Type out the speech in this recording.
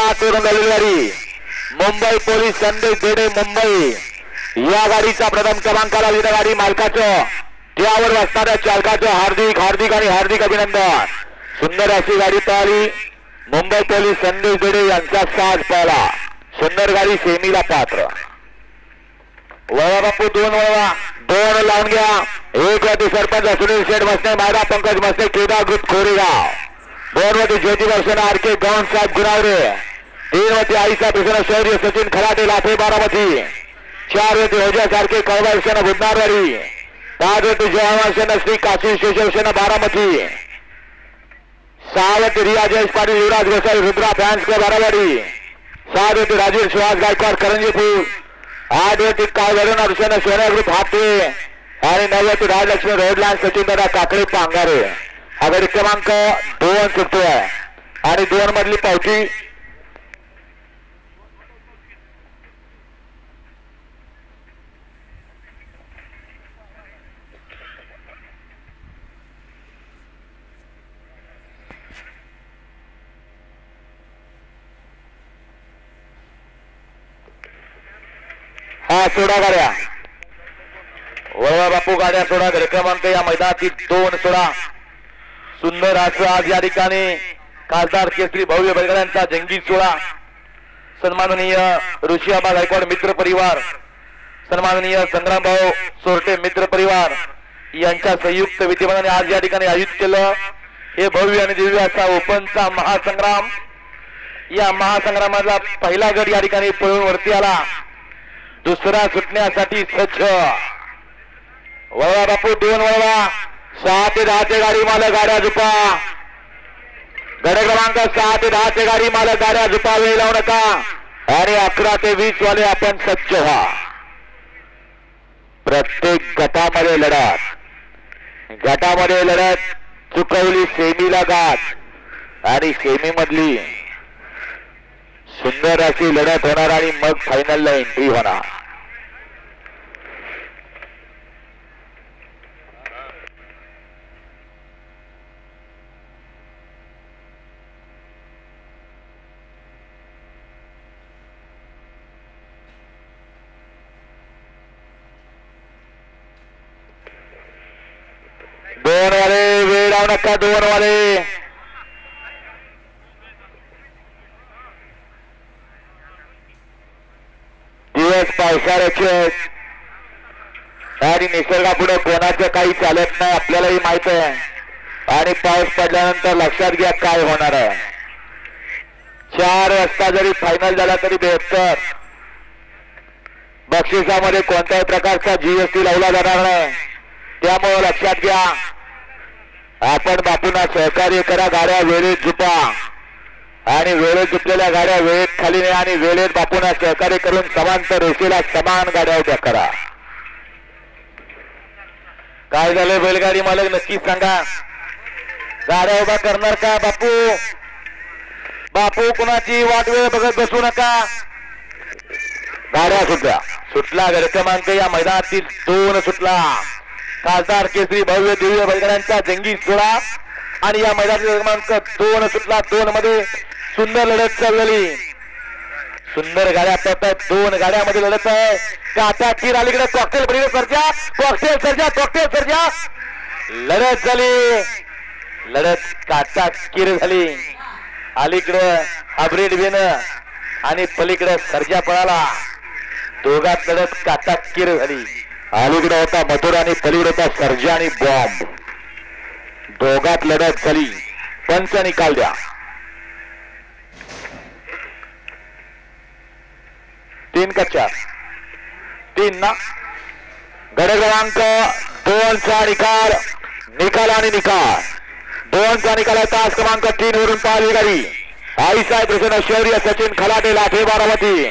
5 वरून झालेली गाडी मुंबई पोलीस संदेश बेडे मुंबई या गाडीचा प्रथम क्रमांकाला विना गाडी मालकाचं त्यावर बसणाऱ्या चालकाचं हार्दिक अभिनंदन. सुंदर अशी गाडी पळाली मुंबई पोलीस संदेश बेडे यांचा साज पळाला. सुंदर गाडी सेमीला पात्र. वळवा बापू 2 वळवा 2 लावून घ्या. 1 वरती सरपंच सुनील शेठ मसने मायरा पंकज मसने केदार ग्रुप कोरेगाव. 2 वरती ज्योती दर्शन RK गौन साहेब गुरावरे. 3 वरती आईसा प्रसन्न शौर्य सचिन खराटे लाठे बारामती. 4 वरती होजा सारखे कळवा सेना बुधनारवाडी. 5 वरती जयवान सेना श्री काशी शेषव सेना बारामती. 6 वरती रिया जयेश पाटील युवराज गोसाई रुद्रा फॅन्स क्लब बारावाडी. 7 वरती राजेश सुहास गायकवाड करंजीपूर. 8 वरती काळवरून अर्चना सोन्या ग्रुप हातवे आणि 9 वरती राजलक्ष्मी रोडला सचिन दादा काकडे पांगारे. हा गाडी क्रमांक 2 सुटतोय आणि 2 मधली पावती हा सोडा गाड्या. वळवा बापू गाड्या सोडा. गाडी क्रमांक या मैदानातील 2 सोडा. सुंदर असं आज या ठिकाणी खासदार केसरी भव्य बैलगाड्यांचा जंगी सोहळा. सन्माननीय ऋषिआबा गायकवाड मित्र परिवार, सन्माननीय संग्रामभाऊ सोरटे मित्र परिवार यांच्या संयुक्त विद्यमानाने आज या ठिकाणी आयोजित केलं. हे भव्य आणि दिव्य असा ओपनचा महासंग्राम. या महासंग्रामाचा पहिला गट या ठिकाणी पळून वरती आला. दुसरा सुटण्यासाठी सज्ज. वळवा बापू 2 वळवा. 6 ते 10 चे गाडी मालक गाड्या झुपा. गड क्रमांक 6 ते 10 चे गाडी मालक गाड्या झुपा. वेळ लावू नका आणि 11 ते 20 वाले आपण सज्ज व्हा. प्रत्येक गटामध्ये लढत चुकवली सेमीला गाठ आणि सेमी मधली सुंदर अशी लढत होणार आणि मग फायनलला एंट्री होणार. दोन वाले वेळ लावू नका. 2 वाले दिवस पावसाळ्याचे आणि निसर्गापुढे कोणाचं काही चालत नाही आपल्यालाही माहित आहे. आणि पाऊस पडल्यानंतर लक्षात घ्या काय होणार आहे. 4 वाजता जरी फायनल झाला तरी 72. बक्षिसामध्ये कोणत्याही प्रकारचा GST लावला जाणार नाही. त्यामुळे लक्षात घ्या. आपण बापूंना सहकार्य करा. गाड्या वेळेत झुपा आणि वेळेत झुपलेल्या गाड्या वेळेत खाली नाही आणि वेळेत बापूंना सहकार्य करून समांतर रेषेला समान गाड्या उभ्या करा. काय झालंय बैलगाडी मालक नक्कीच सांगा. गाड्या उभ्या करणार का बापू? बापू कुणाची वाट वेळ बघत बसू नका. गाड्या सुटला. गड क्रमांक या मैदानातील 2 सुटला. खासदार केसरी भव्य दिव्य बैलगाड्यांचा जंगी सोहळा आणि या मैदानातील क्रमांक 2 सुटला. 2 मध्ये सुंदर लढत चालली. सुंदर गाड्या पडतात. 2 गाड्यामध्ये लढत आहे. काटा तीर अलीकडे कॉकटेल बरी सर्जा. कॉकटेल सर्जा लढत झाली. लढत काटा कीर झाली. अलीकडे हायब्रिड वेन आणि पलीकडे सर्जा पळाला. दोघात लढत काटा कीर झाली. अलीकडे होता मथुर आणि पलीकडे होता सर्जा आणि बॉम्ब. दोघात लढत झाली. पंच निकाल द्या. 3 का 4? 3 ना. गड क्रमांक 2 चा निकाल आणि निकाल. 2 चा निकाल आहे. तास क्रमांक 3 वरून पाहिली गाडी आईसाहेब प्रसन्न शौर्य सचिन खलाटे लाठे बारामती.